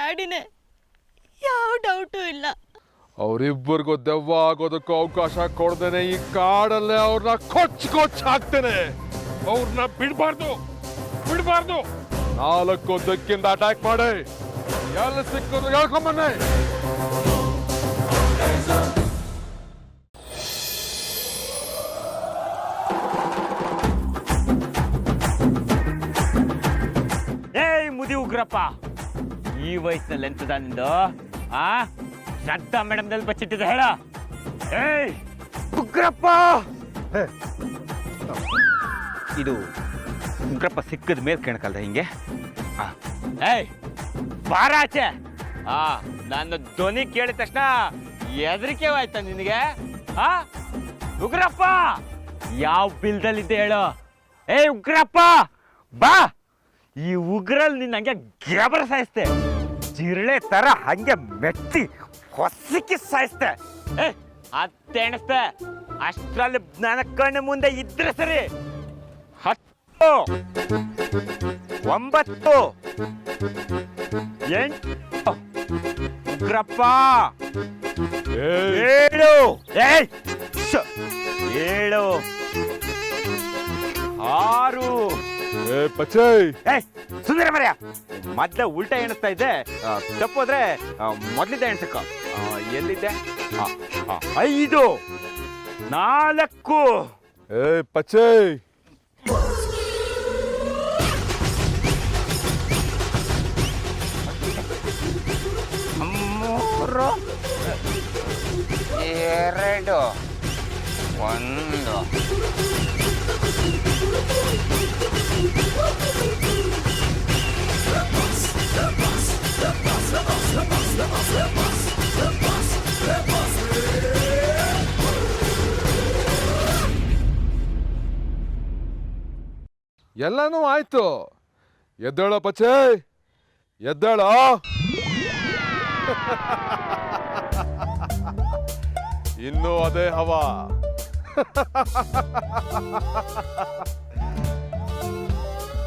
ಡ್ಯಾಡಿನೇ, ಯಾವ ಡೌಟು ಇಲ್ಲ. ಅವರಿಬ್ಬರಿಗೂ ದೆವ್ವ ಆಗೋದಕ್ಕೂ ಅವಕಾಶ ಕೊಡ್ದೇನೆ ಈ ಕಾಡಲ್ಲೇ ಅವ್ರನ್ನ ಕೊಚ್ಚ ಹಾಕ್ತೇನೆ. ಅವ್ರನ್ನ ಬಿಡಬಾರ್ದು. 4 ದಿಕ್ಕಿಂದ ಅಟ್ಯಾಕ್ ಮಾಡಿ ಎಲ್ಲ ಸಿಕ್ಕೋದು ಹೇಳ್ಕೊಂಬನ್ನಿ. ಏಯ್ ಮುದಿ ಉಗ್ರಪ್ಪ, ಈ ವಯಸ್ಸಿನಲ್ಲಿ ಎಂತದ ನಿಂದು? ಶ್ರದ್ಧಾ ಮೇಡಮ್ನಲ್ಲಿ ಬಚ್ಚಿಟ್ಟಿದೆ ಹೇಳ. ಏಯ್ ಉಗ್ರಪ್ಪ, ಇದು ಉಗ್ರಪ್ಪ ಸಿಕ್ಕದ ಮೇಲೆ ಕೇಳ್ಕಲ್ದ ಹಿಂಗೆ? ಏಯ್ ಬಾರಾಚೆ. ನನ್ನ ಧ್ವನಿ ಕೇಳಿದ ತಕ್ಷಣ ಹೆದರಿಕೆ ಆಯ್ತಾ ನಿನಗೆ? ಉಗ್ರಪ್ಪ ಯಾವ ಬಿಲ್ದಲ್ಲಿದ್ದೆ ಹೇಳು? ಏಯ್ ಉಗ್ರಪ್ಪ ಬಾ. ಈ ಉಗ್ರಲ್ಲಿ ನಿನ್ನ ಹಂಗೆ ಗೆಬರ ಸಾಯಿಸ್ತೆ, ಜಿರಳೆ ತರ ಹಂಗೆ ಮೆಟ್ಟಿ ಹೊಸಕಿ ಸಾಯಿಸ್ತೆ. ಅತ್ತೆ ಎಣಿಸ್ತೆ, ಅಷ್ಟರಲ್ಲಿ ನನ್ನ ಕಣ್ಣು ಮುಂದೆ ಇದ್ರೆ ಸರಿ. 10, 9, 8 ಉಗ್ರಪ್ಪ 7, 7, 6. ಸುಂದರ ಮರ್ಯ, ಮೊದ್ಲ ಉಲ್ಟಾ ಎಣಿಸ್ತಾ ಇದ್ದೆ, ತಪ್ಪೋದ್ರೆ ಮೊದ್ಲಿದ್ದ ಎಣಿಸಕ್ಕ. ಎಲ್ಲಿದ್ದೆ? 5, 4. ಪಚ್ಚೈ 3, 2, 1. ಎಲ್ಲಾನು ಆಯ್ತು. ಎದ್ದೇಳೋ ಪಚ್ಚೆ, ಎದ್ದೇಳೋ. ಇನ್ನೂ ಅದೇ ಹವಾ.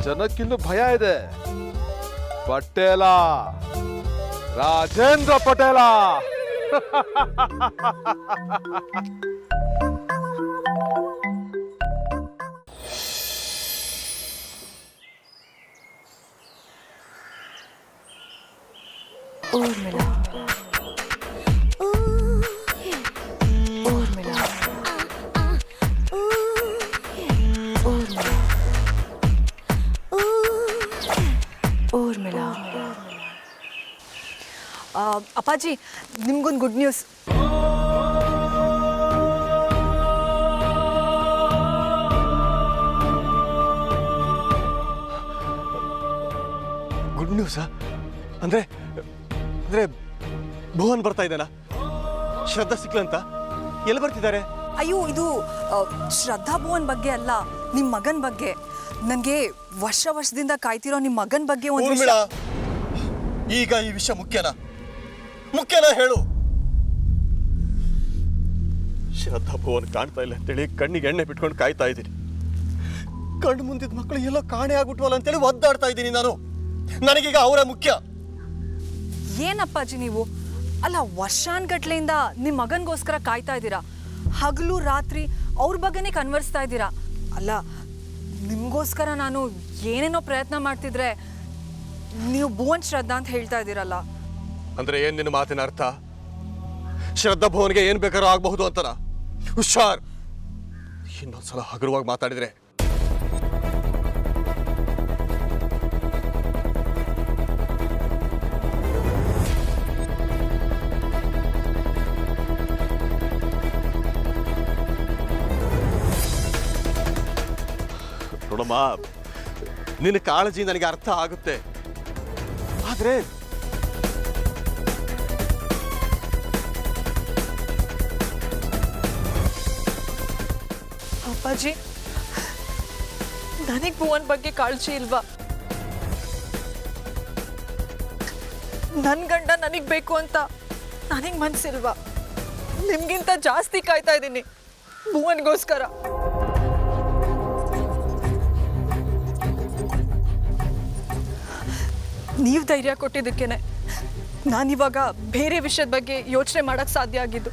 ಜನಕ್ಕಿನ್ನೂ ಭಯ ಇದೆ. ಪಟೇಲ, ರಾಜೇಂದ್ರ ಪಟೇಲ. ಅಪ್ಪಾಜಿ, ನಿಮ್ಗೊಂದು ಗುಡ್ ನ್ಯೂಸ್. ಗುಡ್ ನ್ಯೂಸಾ? ಅಂದ್ರೆ ಭುವನ್ ಬರ್ತಾ ಇದ್ದಾನ? ಶ್ರದ್ಧಾ ಸಿಕ್ಲಂತ? ಎಲ್ಲಿ ಬರ್ತಿದ್ದಾರೆ? ಅಯ್ಯೋ, ಇದು ಶ್ರದ್ಧಾ ಭುವನ್ ಬಗ್ಗೆ ಅಲ್ಲ, ನಿಮ್ಮ ಮಗನ ಬಗ್ಗೆ. ನನಗೆ ವರ್ಷದಿಂದ ಕಾಯ್ತಿರೋ ನಿಮ್ಮ ಮಗನ ಬಗ್ಗೆ ಒಂದು. ಈಗ ಈ ವಿಷಯ ಮುಖ್ಯನಾ ಹೇಳು. ಶ್ರದ್ಧಾ ಭುವನ್ ಕಾಣ್ತಾ ಇಲ್ಲ ಅಂತೇಳಿ ಕಣ್ಣಿಗೆ ಎಣ್ಣೆ ಬಿಟ್ಕೊಂಡು ಕಾಯ್ತಾ ಇದ್ದೀನಿ. ಕಣ್ಣು ಮುಂದಿದ್ದ ಮಕ್ಕಳು ಎಲ್ಲೋ ಕಾಣೆ ಆಗ್ಬಿಟ್ವಲ್ಲ ಅಂತೇಳಿ ಒದ್ದಾಡ್ತಾ ಇದ್ದೀನಿ ನಾನು. ನನಗೀಗ ಅವರೇ ಮುಖ್ಯ. ಏನಪ್ಪಾಜಿ ನೀವು? ಅಲ್ಲ, ವರ್ಷಾನ್ಗಟ್ಲೆಯಿಂದ ನಿಮ್ಮ ಮಗನಿಗೋಸ್ಕರ ಕಾಯ್ತಾ ಇದ್ದೀರಾ. ಹಗಲು ರಾತ್ರಿ ಅವ್ರ ಬಗ್ಗೆನೇ ಕನ್ವರ್ಸ್ತಾ ಇದ್ದೀರಾ. ಅಲ್ಲ, ನಿಮಗೋಸ್ಕರ ನಾನು ಏನೇನೋ ಪ್ರಯತ್ನ ಮಾಡ್ತಿದ್ರೆ ನೀವು ಭುವನ್ ಶ್ರದ್ಧಾ ಅಂತ ಹೇಳ್ತಾ ಇದ್ದೀರಲ್ಲ. ಅಂದ್ರೆ ಏನ್ ನಿನ್ನ ಮಾತಿನ ಅರ್ಥ? ಶ್ರದ್ಧಾ ಭುವನ್ಗೆ ಏನ್ ಬೇಕಾದ್ರೂ ಆಗಬಹುದು ಅಂತನಾ? ಹುಷಾರ್, ಇನ್ನೊಂದ್ಸಲ ಹಗುರವಾಗಿ ಮಾತಾಡಿದ್ರೆ. ನೋಡಮ್ಮ, ನಿನ್ನ ಕಾಳಜಿ ನನಗೆ ಅರ್ಥ ಆಗುತ್ತೆ. ಆದ್ರೆ ಅಪ್ಪಾಜಿ, ನನಗೆ ಭುವನ್ ಬಗ್ಗೆ ಕಾಳಜಿ ಇಲ್ವಾ? ನನ್ನ ಗಂಡ ನನಗೆ ಬೇಕು ಅಂತ ನನಗೆ ಮನಸ್ಸಿಲ್ವಾ? ನಿಮ್ಗಿಂತ ಜಾಸ್ತಿ ಕಾಯ್ತಾ ಇದ್ದೀನಿ ಭುವನ್ಗೋಸ್ಕರ. ನೀವು ಧೈರ್ಯ ಕೊಟ್ಟಿದ್ದಕ್ಕೇನೆ ನಾನಿವಾಗ ಬೇರೆ ವಿಷಯದ ಬಗ್ಗೆ ಯೋಚನೆ ಮಾಡೋಕ್ಕೆ ಸಾಧ್ಯ ಆಗಿದ್ದು.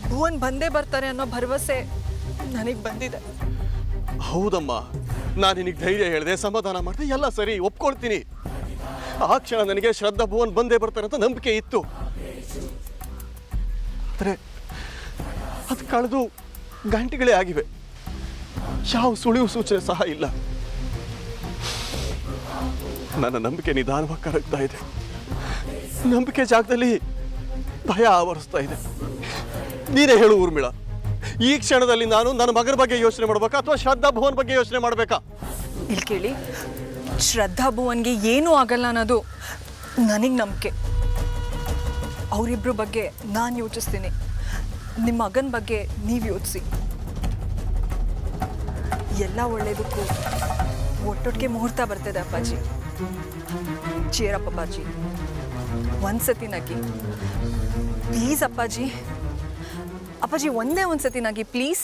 ಭುವನ್ ಬಂದೇ ಬರ್ತಾರೆ ಅನ್ನೋ ಭರವಸೆ ನನಗೆ ಬಂದಿದೆ. ಹೌದಮ್ಮ, ನಾನು ನಿನಗೆ ಧೈರ್ಯ ಹೇಳಿದೆ, ಸಮಾಧಾನ ಮಾಡಿದೆ, ಎಲ್ಲ ಸರಿ, ಒಪ್ಕೊಳ್ತೀನಿ. ಆ ಕ್ಷಣ ನನಗೆ ಶ್ರದ್ಧಾ ಭುವನ್ ಬಂದೇ ಬರ್ತಾರೆ ಅಂತ ನಂಬಿಕೆ ಇತ್ತು. ಆದರೆ ಅದು ಕಳೆದು ಗಂಟೆಗಳೇ ಆಗಿವೆ, ಯಾವ ಸುಳಿವು ಸೂಚನೆ ಸಹ ಇಲ್ಲ. ನನ್ನ ನಂಬಿಕೆ ನಿಧಾನವಾಗಿ ಕರಗ್ತಾ ಇದೆ. ನಂಬಿಕೆ ಜಾಗದಲ್ಲಿ ಭಯ ಆವರಿಸ್ತಾ ಇದೆ. ನೀನೇ ಹೇಳು ಊರ್ಮಿಳಾ, ಈ ಕ್ಷಣದಲ್ಲಿ ನಾನು ನನ್ನ ಮಗನ ಬಗ್ಗೆ ಯೋಚನೆ ಮಾಡ್ಬೇಕಾ ಅಥವಾ ಶ್ರದ್ಧಾ ಭುವನ್ ಬಗ್ಗೆ ಯೋಚನೆ ಮಾಡಬೇಕಾ? ಇಲ್ಲಿ ಕೇಳಿ, ಶ್ರದ್ಧಾ ಭುವನ್ಗೆ ಏನೂ ಆಗಲ್ಲ ಅನ್ನೋದು ನನಗೆ ನಂಬಿಕೆ. ಅವರಿಬ್ಬರ ಬಗ್ಗೆ ನಾನು ಯೋಚಿಸ್ತೀನಿ, ನಿಮ್ಮ ಮಗನ ಬಗ್ಗೆ ನೀವು ಯೋಚಿಸಿ. ಎಲ್ಲ ಒಳ್ಳೇದಕ್ಕೂ ಒಟ್ಟೊಟ್ಟಿಗೆ ಮುಹೂರ್ತ ಬರ್ತದೆ ಅಪ್ಪಾಜಿ. ಚೇರಪ್ಪ ಅಪ್ಪಾಜಿ, ಒಂದ್ಸತಿ ನಗಿ ಪ್ಲೀಸ್ ಅಪ್ಪಾಜಿ. ಅಪ್ಪಾಜಿ ಒಂದೇ ಒಂದ್ಸತಿ ನಗಿ ಪ್ಲೀಸ್.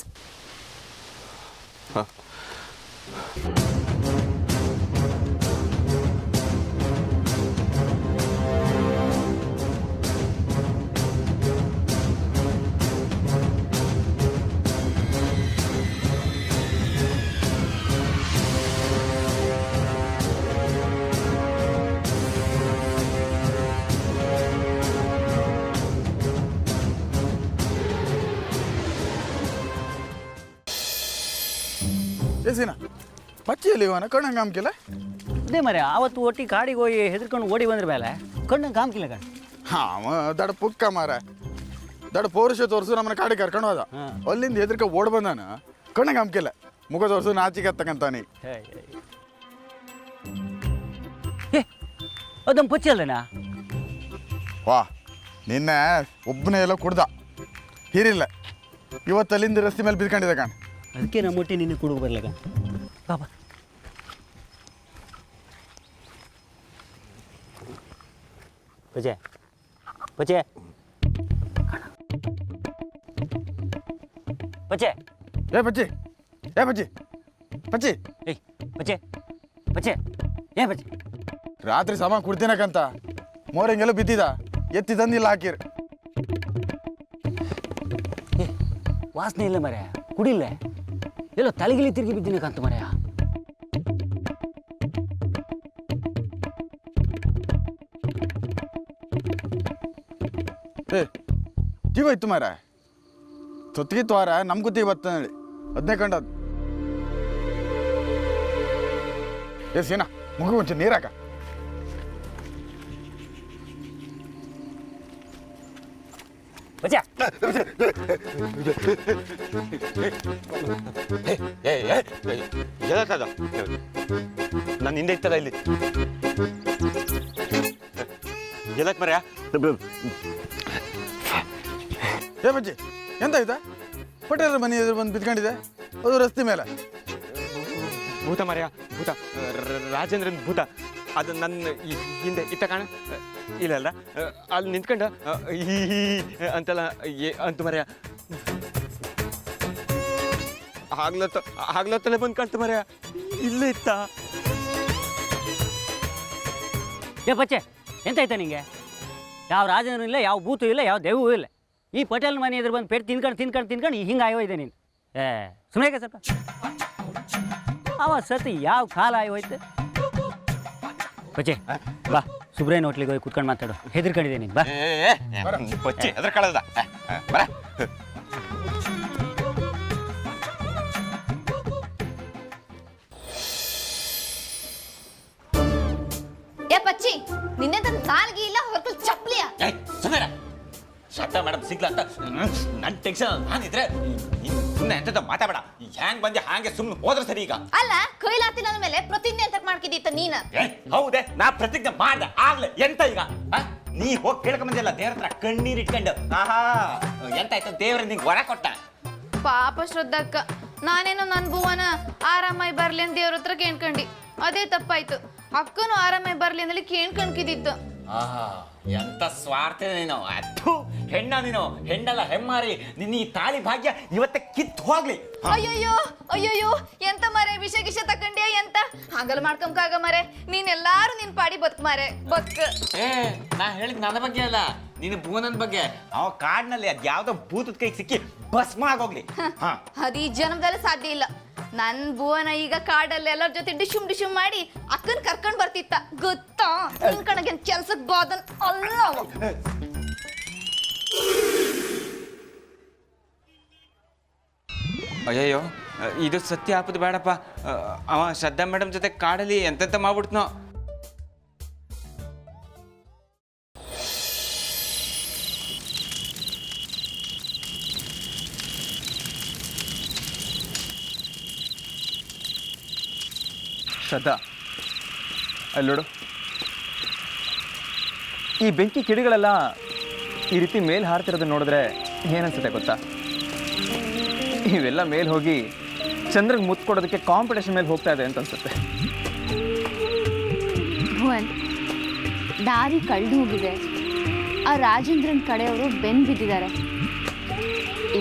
ಏಸಿನ ಪಚ್ಚಿಯಲ್ಲಿ ಇವನ ಕಣ್ಣಂಗೆ ಕಾಮ್ಕಿಲ್ಲ. ಅದೇ ಮರೆ ಆವತ್ತು ಒಟ್ಟಿಗೆ ಕಾಡಿಗೆ ಹೋಗಿ ಹೆದರ್ಕೊಂಡು ಓಡಿ ಬಂದ್ರ ಮೇಲೆ ಕಣ್ಣಂಗೆ ಕಾಮ್ಕಿಲ್ಲ ಕಣ್. ಅವ ದಡ ಪುಕ್ಕ ಮಾರ ದಡ ಪೌರುಷ ತೋರಿಸು ನಮ್ಮನ್ನ ಕಾಡಿಗೆ ಕರ್ಕೊಂಡು ಹೋದ. ಅಲ್ಲಿಂದ ಹೆದರ್ಕ ಓಡ್ ಬಂದಾನ, ಕಣ್ಣಂಗೆ ಕಾಮ್ಕಿಲ್ಲ. ಮುಖ ತೋರಿಸು ನಾಚಿಕೆ ಹತ್ತಕ್ಕಂತಾನೆ. ಏ ಅದಮ್ಮ ಪಚ್ಚಿ ಅಲ್ಲನಾ? ವಾ, ನಿನ್ನೆ ಒಬ್ಬನೇ ಎಲ್ಲ ಕುಡ್ದ ಹೀರಿಲ್ಲ. ಇವತ್ತು ಅಲ್ಲಿಂದ ರಸ್ತೆ ಮೇಲೆ ಬಿದ್ಕೊಂಡಿದ್ದ ಕಣ್. ಅದಕ್ಕೆ ನಮ್ಮ ಒಟ್ಟಿ ನಿನ್ನ ಕುಡುಗು ಬರ್ಲಕ್ಕ ಬಾಬಾ. ಪಚೆ ಪಚೆ ಪಚೆ ಏ ಪಚ್ಚಿ, ಏ ಪಚ್ಚಿ, ಪಚ್ಚಿ ಏಯ್ ಪಚೆ ಪಚೆ ಏ ಪಚೆ. ರಾತ್ರಿ ಸಾಮಾನು ಕುಡ್ತೀನಕ್ಕಂತ ಮೋರಂಗೆಲ್ಲ ಬಿದ್ದಿದ, ಎತ್ತಿ ತಂದಿಲ್ಲ ಹಾಕಿರ್. ಏ ವಾಸನೆ ಇಲ್ಲ ಮರೆ, ಕುಡಿಲ್ಲ. ಎಲ್ಲೋ ತಲೆಗಿಲಿ ತಿರುಗಿ ಬಿದ್ದೀನಿ ಕಂತ ಮರೆಯ. ಏ ಜೀವ ಇತ್ತು ಮಾರ, ಸೊತ್ತಿಗಿತ್ತು ವಾರ ನಮ್ಮ ಗುತ್ತಿಗೆ ಬತ್ತ ಹೇಳಿ ಅದನ್ನೇ ಕಂಡದ್ದು. ಏ ಸೀನಾ, ಮುಗು ಒಂಚೂರು ನೀರಾಕ. ಪಚೆ ನನ್ನ ಹಿಂದೆ ಇತ್ತಲ್ಲ ಇಲ್ಲಿ ಎಲ್ಲಕ್ ಮರ್ಯಾ? ಏ ಬಜ್ಜಿ, ಎಂತ ಆಯ್ತಾ? ಪಟೇಲರ ಮನೆ ಎದುರು ಬಂದು ಬಿದ್ಕೊಂಡಿದೆ, ಅದು ರಸ್ತೆ ಮೇಲೆ. ಭೂತ ಮರ್ಯಾ, ಭೂತ, ರಾಜೇಂದ್ರನ್ ಭೂತ. ಅದು ನನ್ನ ಹಿಂದೆ ಇತ್ತ ಕಾಣ. ಇಲ್ಲ ಅಲ್ಲ, ಅಲ್ಲಿ ನಿಂತ್ಕೊಂಡು ಅಂತೆಲ್ಲ ಅಂತ ಮರ್ಯಾ. ಆಗ್ಲತ್ತಲೇ ಬಂದು ಕಾಣ್ತು ಮರ್ಯಾ, ಇಲ್ಲೇ ಇತ್ತ. ಏ ಪಚ್ಚೆ ಎಂತಾಯ್ತಾ ನಿಂಗೆ? ಯಾವ ರಾಜನೂ ಇಲ್ಲ, ಯಾವ ಭೂತು ಇಲ್ಲ, ಯಾವ ದೆವ್ವೂ ಇಲ್ಲ. ಈ ಪಟೇಲ್ ಮನೆ ಎದುರು ಬಂದು ಪೇಟ್ ತಿನ್ಕೊಂಡು ಹಿಂಗೆ ಆಯೋಯ್ದೆ ನೀನು. ಏ ಸುಮ್ಮನೆ ಸ್ವಲ್ಪ ಅವ ಸತಿ ಯಾವ ಕಾಲ ಆಯೋಯ್ತು. ಪಚ್ಚೆ ಬಾ, ಸುಬ್ರೇನ್ ಹೋಟ್ಲಿಗೆ ಹೋಗಿ ಕುತ್ಕೊಂಡು ಮಾತಾಡು. ಹೆದರ್ಕೊಂಡಿದ್ದೆ ನೀನು ಬಾ. ಪಚ್ಚಿ ಅದ್ರ ಕಳದ ಬರ. ಏ ಪಚ್ಚಿ, ನಿನ್ನೆ ತನ್ನ ನಾಲ್ಗೆ ಇಲ್ಲ ಹೊರಕಲ್ ಚಪ್ಲಿಯ. ಸುಮ್ಮನೆ ಶಬ್ದ ಮೇಡಮ್ ಸಿಗ್ಲ ಅಂತ ನನ್ನ ಟೆನ್ಷನ್ ನಾನಿದ್ರೆ ಸುಮ್ಮನೆ ಎಂತ ಮಾತಾಡ. ಹ್ಯಾಂಗ್ ಬಂದೆ ಹಾಗೆ ಸುಮ್ಮನೆ ಹೋದ್ರೆ ಸರಿ. ಈಗ ಅಲ್ಲ, ಕೈಲಾತಿ ನನ್ನ ಮೇಲೆ ಪ್ರತಿಜ್ಞೆ ಅಂತ ಮಾಡ್ಕಿದ್ದಿತ್ತ ನೀನ. ಹೌದೇ, ನಾ ಪ್ರತಿಜ್ಞೆ ಮಾಡ್ದೆ ಆಗ್ಲೆ. ಎಂತ ಈಗ ನೀ ಹೋಗಿ ಕೇಳ್ಕೊಂಬಂದಿಲ್ಲ ದೇವ್ರ ಹತ್ರ ಕಣ್ಣೀರ್ ಇಟ್ಕೊಂಡು. ಆಹಾ, ಎಂತ ಆಯ್ತು, ದೇವ್ರ ನಿಂಗೆ ವರ ಕೊಟ್ಟ. ಪಾಪ ಶ್ರದ್ಧಕ್ಕ, ನಾನೇನೋ ನನ್ನ ಭುವನ ಆರಾಮಾಗಿ ಬರ್ಲಿ ಅಂತ ದೇವ್ರ ಹತ್ರ ಕೇಳ್ಕೊಂಡಿ. ಅದೇ ತಪ್ಪಾಯ್ತು. ಅಕ್ಕನು ಆರಾಮಾಗಿ ಬರ್ಲಿ ಅಂದಲ್ಲಿ ಕೇಳ್ಕೊಂಡ್ಕಿದ್ದಿತ್ತು. ಆಹಾ, ಎಂತ ಸ್ವಾರ್ಥ ನೀನು. ಅದು ಹೆಣ್ಣ ನೀನು ಹೆಣ್ಣಲ್ಲ ಹೆಮ್ಮಾರಿ ನಿನ್ನ ಈ ತಾಳಿ ಭಾಗ್ಯ ಇವತ್ತೆ ಕಿತ್ತು ಹೋಗ್ಲಿ. ಅಯ್ಯಯ್ಯೋ ಅಯ್ಯಯ್ಯೋ ಎಂತ ಮರೆ ವಿಷ ಗಿಷ ತಕೊಂಡ್ಯಾ ಎಂತ ಹಂಗಲ್ ಮಾಡ್ಕೊಂಕಾಗ ಮರೆ ನೀನ್ ಎಲ್ಲಾರು ನಿನ್ ಪಾಡಿ ಬದುಕ್ ಮಾರೆ ಬದುಕ್. ನಾ ಹೇಳಿದ್ ನನ್ನ ಬಗ್ಗೆ ಅಲ್ಲ, ನಿನ್ನ ಭುವನನ್ ಬಗ್ಗೆ. ಅವ ಕಾಡ್ನಲ್ಲಿ ಅದ್ ಯಾವ್ದೋ ಭೂತದ ಕೈಗೆ ಸಿಕ್ಕಿ ಭಸ್ಮ ಆಗೋಗ್ಲಿ. ಅದು ಈ ಜನ್ಮದಲ್ಲಿ ಸಾಧ್ಯ ಇಲ್ಲ. ನನ್ ಭುವನ ಈಗ ಕಾಡಲ್ಲಿ ಎಲ್ಲರ ಜೊತೆ ಡಿಶುಮ್ ಡಿಶುಮ್ ಮಾಡಿ ಅಕ್ಕನ್ ಕರ್ಕೊಂಡ್ ಬರ್ತಿತ್ತ ಗೊತ್ತಾ? ನಿನ್ ಕಣಗೆ ಕೆಲ್ಸಕ್ ಬಾದನ್ ಅಲ್ಲ ಅವ. ಅಯ್ಯಯ್ಯೋ ಇದು ಸತ್ಯ ಆಪದ ಬೇಡಪ್ಪ. ಅವ ಶ್ರದ್ಧಾ ಮೇಡಮ್ ಜೊತೆ ಕಾಡಲ್ಲಿ ಎಂತೆಂತ ಮಾಡ್ಬಿಟ್ನೋ. ಶ್ರದ್ಧಾ, ಅಲ್ಲಿ ನೋಡು, ಈ ಬೆಂಕಿ ಕಿಡಿಗಳೆಲ್ಲ ಈ ರೀತಿ ಮೇಲೆ ಹಾರ್ತಿರೋದನ್ನ ನೋಡಿದ್ರೆ ಏನನ್ಸುತ್ತೆ ಗೊತ್ತಾ? ಇವೆಲ್ಲ ಮೇಲೆ ಹೋಗಿ ಚಂದ್ರಗೆ ಮುತ್ತು ಕೊಡೋದಕ್ಕೆ ಕಾಂಪಿಟೇಷನ್ ಮೇಲೆ ಹೋಗ್ತಾ ಇದೆ ಅಂತ ಅನ್ಸುತ್ತೆ. ಭುವನ್, ದಾರಿ ಕಳೆದು ಹೋಗಿದೆ. ಆ ರಾಜೇಂದ್ರನ್ ಕಡೆಯವರು ಬೆನ್ನು ಬಿದ್ದಿದ್ದಾರೆ.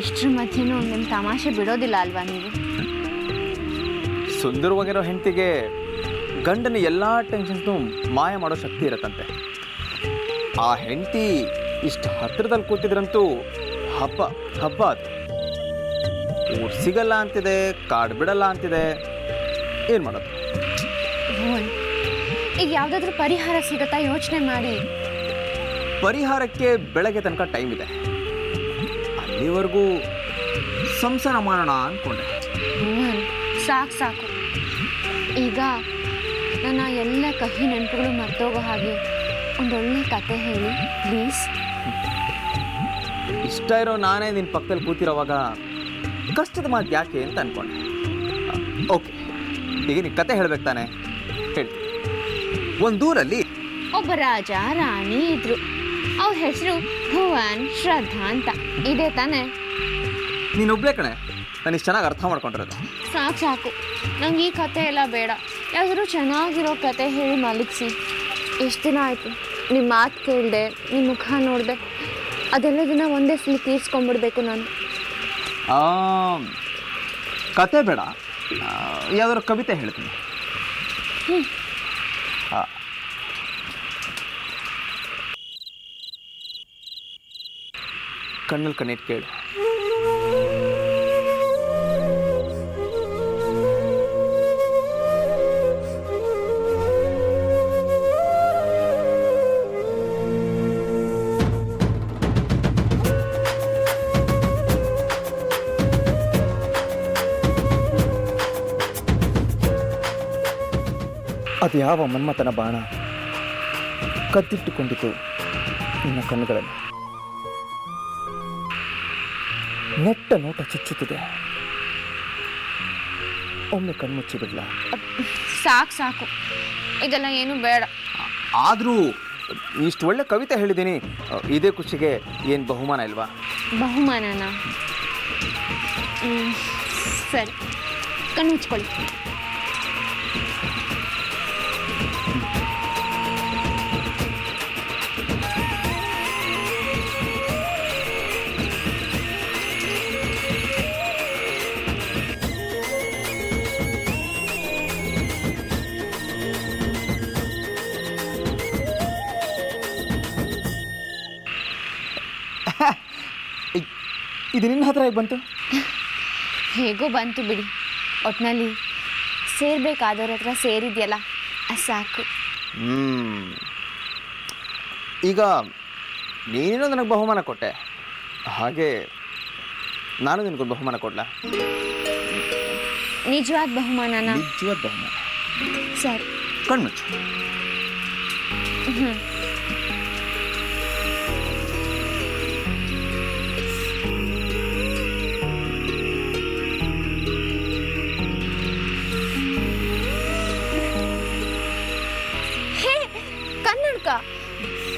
ಇಷ್ಟರ ಮಧ್ಯೆನೂ ನಿಮ್ಮ ತಮಾಷೆ ಬಿಡೋದಿಲ್ಲ ಅಲ್ವಾ ನೀವು? ಸುಂದರವಾಗಿರೋ ಹೆಂಡತಿಗೆ ಗಂಡನ ಎಲ್ಲ ಟೆನ್ಷನ್ಸ್ನು ಮಾಯ ಮಾಡೋ ಶಕ್ತಿ ಇರತ್ತಂತೆ. ಆ ಹೆಂಡತಿ ಇಷ್ಟು ಹತ್ತಿರದಲ್ಲಿ ಕೂತಿದ್ರಂತೂ ಹಬ್ಬ ಅದು. ಊರು ಸಿಗಲ್ಲ ಅಂತಿದೆ, ಕಾಡು ಬಿಡಲ್ಲ ಅಂತಿದೆ, ಏನು ಮಾಡೋದು? ಭುವನ್, ಈಗ ಯಾವುದಾದ್ರೂ ಪರಿಹಾರ ಸಿಗುತ್ತಾ ಯೋಚನೆ ಮಾಡಿ. ಪರಿಹಾರಕ್ಕೆ ಬೆಳಗ್ಗೆ ತನಕ ಟೈಮ್ ಇದೆ. ಅಲ್ಲಿವರೆಗೂ ಸಂಸಾರ ಮಾಡೋಣ ಅಂದ್ಕೊಂಡೆ. ಭುವನ್, ಸಾಕು. ಈಗ ನನ್ನ ಎಲ್ಲ ಕಹಿ ನೆನಪುಗಳು ಮರ್ತೋಗೋ ಹಾಗೆ ಒಂದೊಳ್ಳೆ ಕತೆ ಹೇಳಿ ಪ್ಲೀಸ್. ಇಷ್ಟ ಇರೋ ನಾನೇ ನಿನ್ನ ಪಕ್ಕದಲ್ಲಿ ಕೂತಿರೋವಾಗ ಕಷ್ಟದ ಮಾತು ಯಾಕೆ ಅಂತ ಅನ್ಕೊಂಡೆ. ಓಕೆ, ಈಗ ನೀನು ಕತೆ ಹೇಳ್ಬೇಕು ತಾನೆ? ಹೇಳಿ. ಒಂದೂರಲ್ಲಿ ಒಬ್ಬ ರಾಜ ರಾಣಿ ಇದ್ರು. ಅವ್ರ ಹೆಸರು ಭುವನ್, ಶ್ರದ್ಧಾ ಅಂತ. ಇದೆ ತಾನೆ? ನೀನೊಬ್ಳೆ ಕಣೆ ನಾನು ಇಷ್ಟು ಚೆನ್ನಾಗಿ ಅರ್ಥ ಮಾಡ್ಕೊಂಡಿರೋದು. ಸಾಕು, ನಂಗೆ ಈ ಕತೆ ಎಲ್ಲ ಬೇಡ. ಯಾವ್ದಾದ್ರು ಚೆನ್ನಾಗಿರೋ ಕತೆ ಹೇಳಿ ಮಲಗಿಸಿ. ಎಷ್ಟು ದಿನ ಆಯಿತು ನಿಮ್ಮ ಮಾತು ಕೇಳಿದೆ, ನಿಮ್ಮ ಮುಖ ನೋಡಿದೆ. ಅದೆಲ್ಲದನ್ನ ಒಂದೇ ಸಲ ತೀರ್ಸ್ಕೊಂಡ್ಬಿಡ್ಬೇಕು ನಾನು. ಕತೆ ಬೇಡ, ಯಾವ್ದಾದ್ರು ಕವಿತೆ ಹೇಳ್ತೀನಿ. ಕಣ್ಣಲ್ಲಿ ಕಣ್ಣಿಟ್ಟು ಕೇಳು. ಅದು ಯಾವ ಮನ್ಮಥನ ಬಾಣ ಕದ್ದಿಟ್ಟುಕೊಂಡಿತು ನಿನ್ನ ಕಣ್ಣುಗಳಲ್ಲಿ. ನೆಟ್ಟ ನೋಟ ಚುಚ್ಚುತ್ತಿದೆ. ಒಮ್ಮೆ ಕಣ್ಮುಚ್ಚಿ ಬಿಡ್ಲ? ಸಾಕು, ಇದೆಲ್ಲ ಏನು ಬೇಡ. ಆದರೂ ಇಷ್ಟು ಒಳ್ಳೆ ಕವಿತೆ ಹೇಳಿದ್ದೀನಿ, ಇದೇ ಖುಷಿಗೆ ಏನು ಬಹುಮಾನ ಇಲ್ವಾ? ಬಹುಮಾನನಾ? ಸರಿ, ಕಣ್ಣು ಮುಚ್ಕೊಳ್ಳಿ. ಇದು ನಿನ್ನ ಹತ್ರ ಹೇಗೆ ಬಂತು? ಹೇಗೋ ಬಂತು ಬಿಡಿ. ಒಟ್ಟಿನಲ್ಲಿ ಸೇರ್ಬೇಕಾದವ್ರ ಹತ್ರ ಸೇರಿದ್ಯಲ್ಲ, ಸಾಕು. ಈಗ ನೀನೇನೋ ನನಗೆ ಬಹುಮಾನ ಕೊಟ್ಟೆ, ಹಾಗೆ ನಾನು ನಿನಗೊಂದು ಬಹುಮಾನ ಕೊಡ್ಲಾ? ನಿಜವಾದ ಬಹುಮಾನನ? ನಿಜವಾದ ಬಹುಮಾನ. ಸರಿ, ಕಣ್ಮುಚ್ಚು.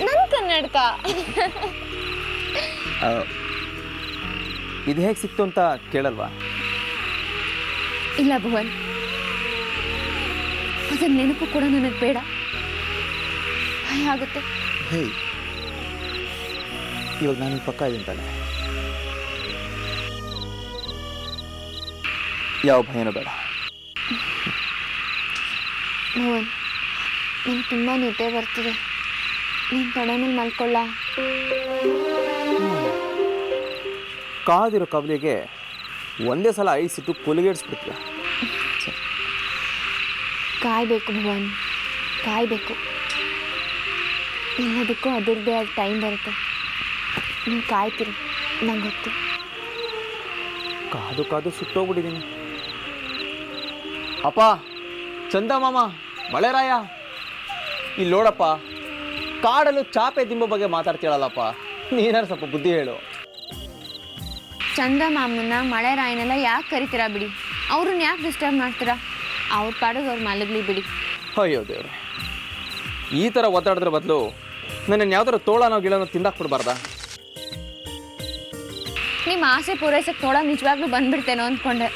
ನನ್ನ ಕನ್ನಡಕ. ಇದು ಹೇಗೆ ಸಿಕ್ತು ಅಂತ ಕೇಳಲ್ವಾ? ಇಲ್ಲ ಭುವನ್, ಅದರ ನೆನಪು ಕೂಡ ನನಗೆ ಬೇಡ. ಭಯ ಆಗುತ್ತೆ. ಹೇ, ಇವಾಗ ನಾನು ಪಕ್ಕ ಇದ್ದೀನಿ ತಾನೆ, ಯಾವ ಭಯನೂ ಬೇಡ. ಭುವನ್, ನಂಗೆ ತುಂಬ ನಿದ್ದೆ ಬರ್ತಿದೆ. ನೀನು ತೊಡೆ ಮೇಲೆ ಮಲ್ಕೊಳ್ಳ. ಕಾದಿರೋ ಕವಲಿಗೆ ಒಂದೇ ಸಲ ಐಸಿಟ್ಟು ಕೊಲಿಗೇಡ್ಸ್ಬಿಡ್ತೀಯ. ಕಾಯಬೇಕು ಭುವನ್, ಕಾಯಬೇಕು. ಎಲ್ಲದಕ್ಕೂ ಅದರದ್ದೇ ಆದ ಟೈಮ್ ಬರುತ್ತೆ. ನೀವು ಕಾಯ್ತೀರಿ, ನಂಗೆ ಗೊತ್ತು. ಕಾದು ಕಾದು ಸುಟ್ಟೋಗ್ಬಿಟ್ಟಿದ್ದೀನಿ. ಅಪ್ಪ, ಚಂದ ಮಾಮ, ಮಳೆರಾಯ, ಇಲ್ಲಿ ನೋಡಪ್ಪ, ಕಾಡಲ್ಲೂ ಚಾಪೆ ದಿಂಬ ಬಗ್ಗೆ ಮಾತಾಡ್ತೀಳಲ್ಲಪ್ಪ, ನೀನಾರು ಸ್ವಲ್ಪ ಬುದ್ಧಿ ಹೇಳು. ಚಂದ ಮಾಮನ್ನ ಮಳೆ ರಾಯನೆಲ್ಲ ಯಾಕೆ ಕರಿತೀರಾ ಬಿಡಿ. ಅವ್ರನ್ನ ಯಾಕೆ ಡಿಸ್ಟರ್ಬ್ ಮಾಡ್ತೀರಾ? ಅವ್ರ ಪಾಡಿಗೆ ಅವ್ರು ಮಲಗಲಿ ಬಿಡಿ. ಅಯ್ಯೋ ದೇವ್ರೆ, ಈ ಥರ ಒದ್ದಾಡಿದ್ರ ಬದಲು ನನ್ನನ್ನು ಯಾವ್ದಾರು ತೋಳನೋ ಗಿಳನೋ ತಿಂದಾಕ್ಬಿಡ್ಬಾರ್ದಾ? ನಿಮ್ಮ ಆಸೆ ಪೂರೈಸಕ್ಕೆ ತೋಳ ನಿಜವಾಗ್ಲೂ ಬಂದ್ಬಿಡ್ತೇನೋ ಅಂದ್ಕೊಂಡೆ.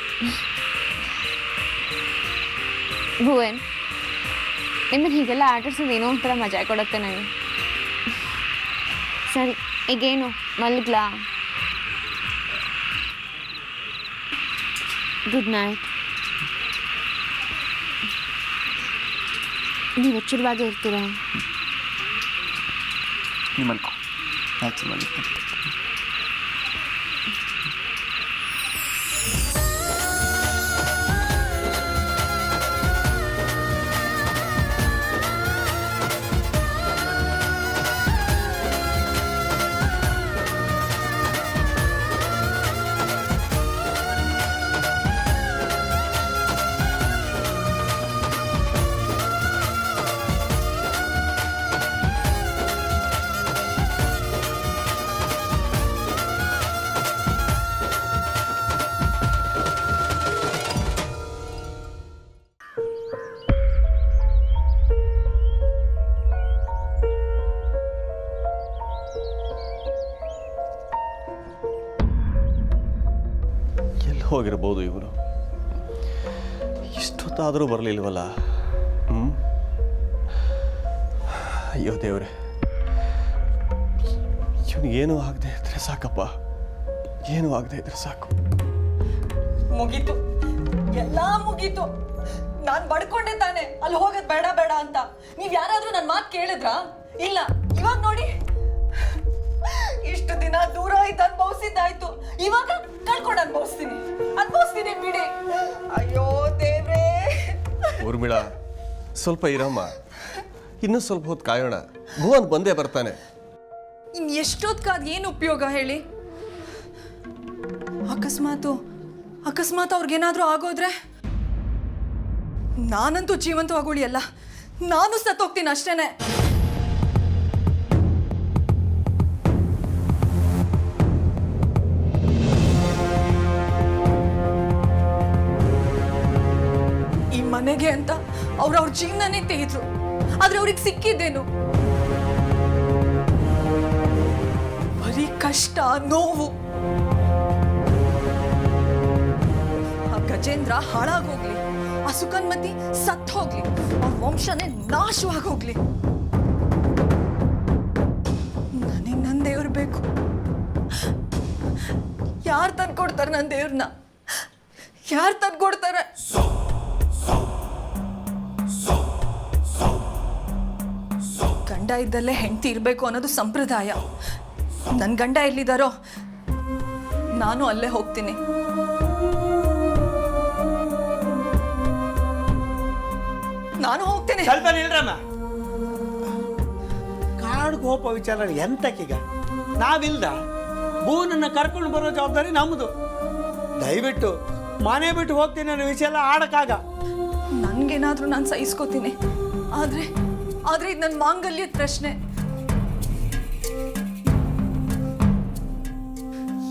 ಭುವನ್, ನಿಮ್ಮನ್ನು ಹೀಗೆಲ್ಲ ಆಟಾಡ್ಸೋದು ಏನೋ ಒಂಥರ ಮಜಾ ಕೊಡುತ್ತೆ ನನಗೆ. ಸರಿ, ಈಗೇನು ಮಲಗ್ಲಾ? Good night. ನೀವು ಎಚ್ಚರವಾಗೇ ಇರ್ತೀರಾ? ನೀವು ಅನ್ಕೋ, ನ್ಯಾಚುರಲ್. ಹೋಗಿರ್ಬೋದು ಇವನು, ಇಷ್ಟೊತ್ತಾದರೂ ಬರಲಿಲ್ವಲ್ಲ. ಅಯ್ಯೋ ದೇವ್ರೆ, ಇವನಿಗೇನು ಆಗದೆ ಇದ್ರೆ ಸಾಕಪ್ಪ, ಏನೂ ಆಗದೆ ಇದ್ರೆ ಸಾಕು. ಮುಗೀತು, ಎಲ್ಲ ಮುಗೀತು. ನಾನು ಬಡ್ಕೊಂಡೆ ತಾನೆ ಅಲ್ಲಿ ಹೋಗೋದು ಬೇಡ ಬೇಡ ಅಂತ. ನೀವ್ ಯಾರಾದ್ರೂ ನನ್ನ ಮಾತು ಕೇಳಿದ್ರಾ? ಇಲ್ಲ. ಇವಾಗ ನೋಡಿ, ಇಷ್ಟು ದಿನ ದೂರ ಇದ್ದ ಅನುಭವಿಸಿದ್ದಾಯ್ತು, ಇವಾಗ ಕಳ್ಕೊಂಡು ಅನುಭವಿಸ್ತೀನಿ ಬಿಡಿ. ಅಯ್ಯೋ ದೇವ್ರೇ. ಊರ್ಮಿಳಾ, ಸ್ವಲ್ಪ ಇರಮ್ಮ, ಇನ್ನೂ ಸ್ವಲ್ಪ ಹೊತ್ತು ಕಾಯೋಣ. ಭುವನ್ ಬಂದೇ ಬರ್ತಾನೆ. ಇನ್ ಎಷ್ಟೊತ್ಕಾದ್ ಏನು ಉಪಯೋಗ ಹೇಳಿ? ಅಕಸ್ಮಾತ್ ಅವ್ರಿಗೇನಾದ್ರೂ ಆಗೋದ್ರೆ ನಾನಂತೂ ಜೀವಂತವಾಗೋಳಿ ಅಲ್ಲ, ನಾನು ಸತ್ತೋಗ್ತೀನಿ ಅಷ್ಟೇನೆ. ಈ ಮನೆಗೆ ಅಂತ ಅವ್ರ ಜೀವನನೇ ತೆಗೆದ್ರು, ಆದ್ರೆ ಅವ್ರಿಗೆ ಸಿಕ್ಕಿದ್ದೇನು? ಬರೀ ಕಷ್ಟ, ನೋವು. ಆ ಗಜೇಂದ್ರ ಹಾಳಾಗೋಗ್ಲಿ, ಆ ಸುಕನ್ಮತಿ ಸತ್ ಹೋಗ್ಲಿ, ಅವ್ರ ವಂಶನೇ ನಾಶವಾಗೋಗ್ಲಿ. ನನಗೆ ನನ್ನ ದೇವ್ರು ಬೇಕು. ಯಾರು ತಂದ್ಕೊಡ್ತಾರೆ ನನ್ನ ದೇವ್ರನ್ನ? ಯಾರು ತಂದ್ಕೊಡ್ತಾರೆ? ಗಂಡ ಇದ್ದಲ್ಲೇ ಹೆಂಡತಿ ಇರಬೇಕು ಅನ್ನೋದು ಸಂಪ್ರದಾಯ. ನನ್ನ ಗಂಡ ಎಲ್ಲಿದ್ದಾರೋ ನಾನು ಅಲ್ಲೇ ಹೋಗ್ತೀನಿ. ನಾನು ಹೋಗ್ತೇನೆ. ಸ್ವಲ್ಪ ನಿಲ್ರಮ್ಮ. ಕಾಡ್ಗೆ ಹೋಗೋ ವಿಚಾರ ಎಂತಕ್ಕೀಗ? ನಾವಿಲ್ದ ಭೂವನನ್ನ ಕರ್ಕೊಂಡು ಬರೋ ಜವಾಬ್ದಾರಿ ನಮ್ಮದು. ದಯವಿಟ್ಟು ಮನೆ ಬಿಟ್ಟು ಹೋಗ್ತೀನಿ ಅನ್ನೋ ವಿಷಯ ಎಲ್ಲ ಆಡಕ್ಕಾಗ. ನನ್ಗೇನಾದ್ರೂ ನಾನು ಸಹಿಸ್ಕೋತೀನಿ, ಆದ್ರೆ ಇದು ನನ್ನ ಮಾಂಗಲ್ಯದ ಪ್ರಶ್ನೆ.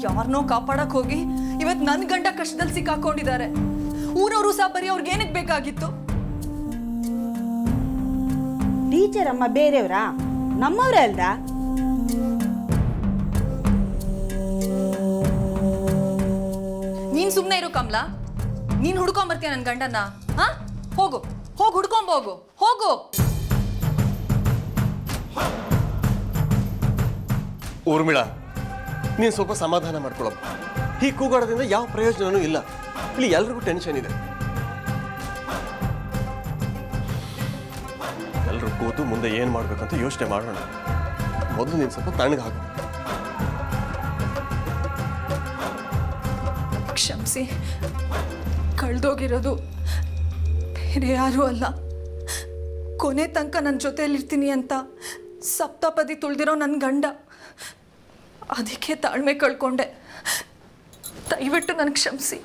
ಯಾರನ್ನೋ ಕಾಪಾಡಕ್ ಹೋಗಿ ಇವತ್ತು ನನ್ನ ಗಂಡ ಕಷ್ಟದಲ್ಲಿ ಸಿಕ್ಕಾಕೊಂಡಿದ್ದಾರೆ. ಊರವರು ಸಹ ಬರೀ ಅವ್ರಿಗೆ ಏನಕ್ಕೆ ಬೇಕಾಗಿತ್ತು? ಟೀಚರ್ ಅಮ್ಮ ಬೇರೆಯವರಾ? ನಮ್ಮವ್ರೆ ಅಲ್ದ? ನೀನ್ ಸುಮ್ಮನೆ ಇರು ಕಮಲಾ. ನೀನ್ ಹುಡ್ಕೊಂಬರ್ತೀಯ ನನ್ನ ಗಂಡನ? ಹಾ, ಹೋಗು ಹುಡ್ಕೊಂಬೋಗು, ಹೋಗು. ಊರ್ಮಿಳಾ, ನೀನು ಸ್ವಲ್ಪ ಸಮಾಧಾನ ಮಾಡ್ಕೊಳಪ್ಪ. ಹೀಗೆ ಕೂಗಾಡೋದ್ರಿಂದ ಯಾವ ಪ್ರಯೋಜನವೂ ಇಲ್ಲ. ಇಲ್ಲಿ ಎಲ್ರಿಗೂ ಟೆನ್ಷನ್ ಇದೆ. ಎಲ್ಲರೂ ಕೂತು ಮುಂದೆ ಏನು ಮಾಡಬೇಕಂತ ಯೋಚನೆ ಮಾಡೋಣ. ಮೊದಲು ನೀನು ಸ್ವಲ್ಪ ತಣ್ಣಗಾಗು. ಕ್ಷಮಿಸಿ, ಕಳೆದೋಗಿರೋದು ಬೇರೆ ಯಾರೂ ಅಲ್ಲ, ಕೊನೆ ತನಕ ನನ್ನ ಜೊತೆಯಲ್ಲಿರ್ತೀನಿ ಅಂತ ಸಪ್ತಪದಿ ತುಳಿದಿರೋ ನನ್ನ ಗಂಡ. ಅದಕ್ಕೆ ತಾಳ್ಮೆ ಕಳ್ಕೊಂಡೆ. ದಯವಿಟ್ಟು ನನಗೆ ಕ್ಷಮಿಸಿ.